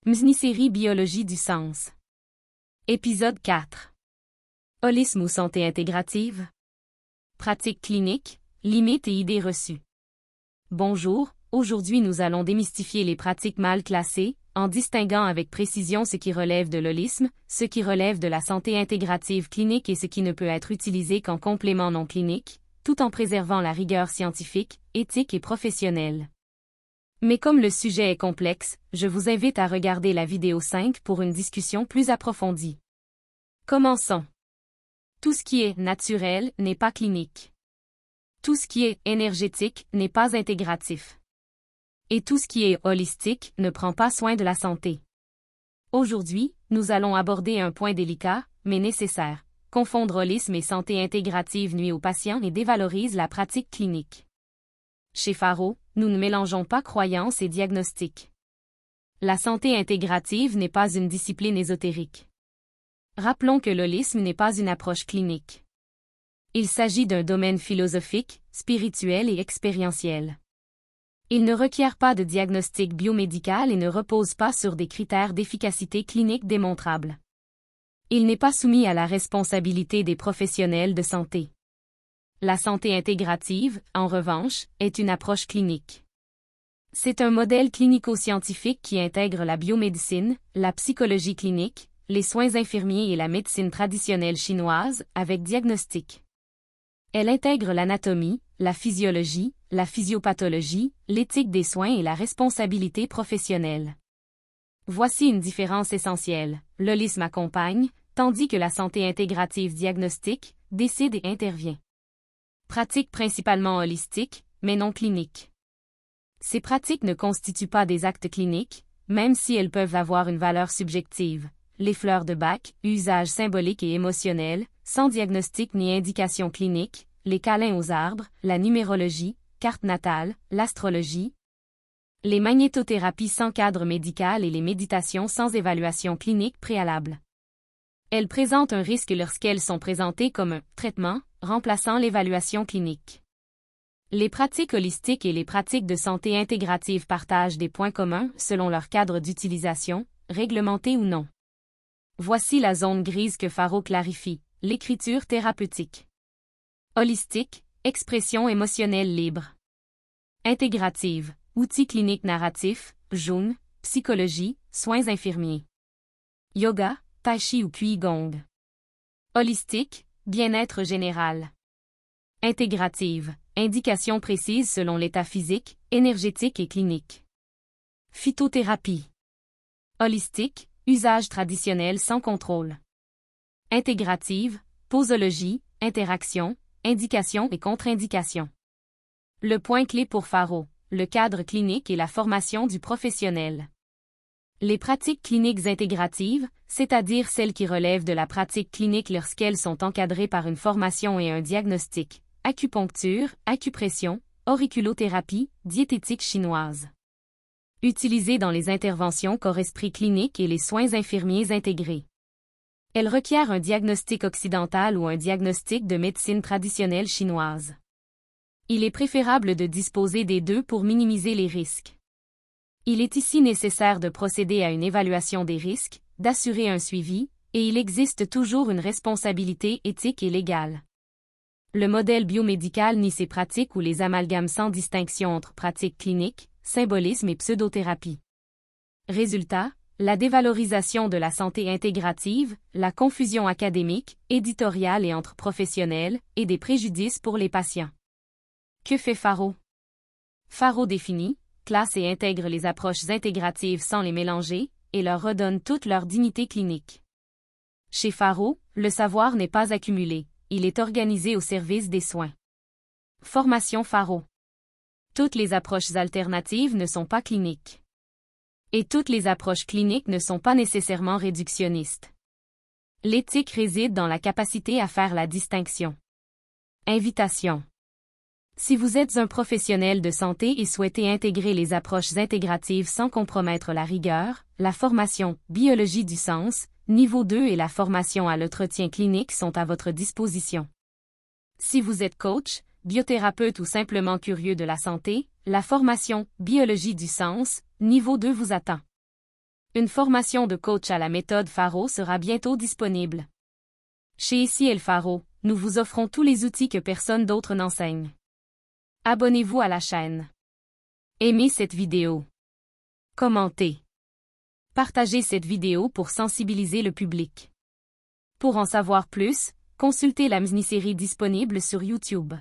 Mini-série Biologie du sens. Épisode 4. Holisme ou santé intégrative? Pratique clinique, limites et idées reçues. Bonjour, aujourd'hui nous allons démystifier les pratiques mal classées, en distinguant avec précision ce qui relève de l'holisme, ce qui relève de la santé intégrative clinique et ce qui ne peut être utilisé qu'en complément non clinique, tout en préservant la rigueur scientifique, éthique et professionnelle. Mais comme le sujet est complexe, je vous invite à regarder la vidéo 5 pour une discussion plus approfondie. Commençons. Tout ce qui est naturel n'est pas clinique. Tout ce qui est énergétique n'est pas intégratif. Et tout ce qui est holistique ne prend pas soin de la santé. Aujourd'hui, nous allons aborder un point délicat, mais nécessaire. Confondre holisme et santé intégrative nuit aux patients et dévalorise la pratique clinique. Chez Pharo, nous ne mélangeons pas croyance et diagnostic. La santé intégrative n'est pas une discipline ésotérique. Rappelons que l'holisme n'est pas une approche clinique. Il s'agit d'un domaine philosophique, spirituel et expérientiel. Il ne requiert pas de diagnostic biomédical et ne repose pas sur des critères d'efficacité clinique démontrables. Il n'est pas soumis à la responsabilité des professionnels de santé. La santé intégrative, en revanche, est une approche clinique. C'est un modèle clinico-scientifique qui intègre la biomédecine, la psychologie clinique, les soins infirmiers et la médecine traditionnelle chinoise, avec diagnostic. Elle intègre l'anatomie, la physiologie, la physiopathologie, l'éthique des soins et la responsabilité professionnelle. Voici une différence essentielle. L'holisme accompagne, tandis que la santé intégrative diagnostique, décide et intervient. Pratiques principalement holistiques, mais non cliniques. Ces pratiques ne constituent pas des actes cliniques, même si elles peuvent avoir une valeur subjective. Les fleurs de Bach, usage symbolique et émotionnel, sans diagnostic ni indication clinique, les câlins aux arbres, la numérologie, carte natale, l'astrologie, les magnétothérapies sans cadre médical et les méditations sans évaluation clinique préalable. Elles présentent un risque lorsqu'elles sont présentées comme un traitement, remplaçant l'évaluation clinique. Les pratiques holistiques et les pratiques de santé intégrative partagent des points communs selon leur cadre d'utilisation, réglementé ou non. Voici la zone grise que Pharo clarifie, l'écriture thérapeutique. Holistique, expression émotionnelle libre. Intégrative, outils cliniques narratifs, jaune, psychologie, soins infirmiers. Yoga, tai chi ou qigong. Holistique, bien-être général. Intégrative, indications précises selon l'état physique, énergétique et clinique. Phytothérapie. Holistique, usage traditionnel sans contrôle. Intégrative, posologie, interaction, indications et contre-indications. Le point clé pour Pharo, le cadre clinique et la formation du professionnel. Les pratiques cliniques intégratives, c'est-à-dire celles qui relèvent de la pratique clinique lorsqu'elles sont encadrées par une formation et un diagnostic, acupuncture, acupression, auriculothérapie, diététique chinoise. Utilisées dans les interventions corps esprit clinique et les soins infirmiers intégrés. Elles requièrent un diagnostic occidental ou un diagnostic de médecine traditionnelle chinoise. Il est préférable de disposer des deux pour minimiser les risques. Il est ici nécessaire de procéder à une évaluation des risques, d'assurer un suivi, et il existe toujours une responsabilité éthique et légale. Le modèle biomédical nie ces pratiques ou les amalgames sans distinction entre pratiques cliniques, symbolisme et pseudothérapie. Résultat, la dévalorisation de la santé intégrative, la confusion académique, éditoriale et entre professionnels, et des préjudices pour les patients. Que fait Pharo? Pharo définit, classe et intègre les approches intégratives sans les mélanger, et leur redonne toute leur dignité clinique. Chez Pharo, le savoir n'est pas accumulé, il est organisé au service des soins. Formation Pharo. Toutes les approches alternatives ne sont pas cliniques. Et toutes les approches cliniques ne sont pas nécessairement réductionnistes. L'éthique réside dans la capacité à faire la distinction. Invitation. Si vous êtes un professionnel de santé et souhaitez intégrer les approches intégratives sans compromettre la rigueur, la formation « Biologie du sens », niveau 2 et la formation à l'entretien clinique sont à votre disposition. Si vous êtes coach, biothérapeute ou simplement curieux de la santé, la formation « Biologie du sens », niveau 2 vous attend. Une formation de coach à la méthode Faro sera bientôt disponible. Chez Ici El Faro, nous vous offrons tous les outils que personne d'autre n'enseigne. Abonnez-vous à la chaîne. Aimez cette vidéo. Commentez. Partagez cette vidéo pour sensibiliser le public. Pour en savoir plus, consultez la mini-série disponible sur YouTube.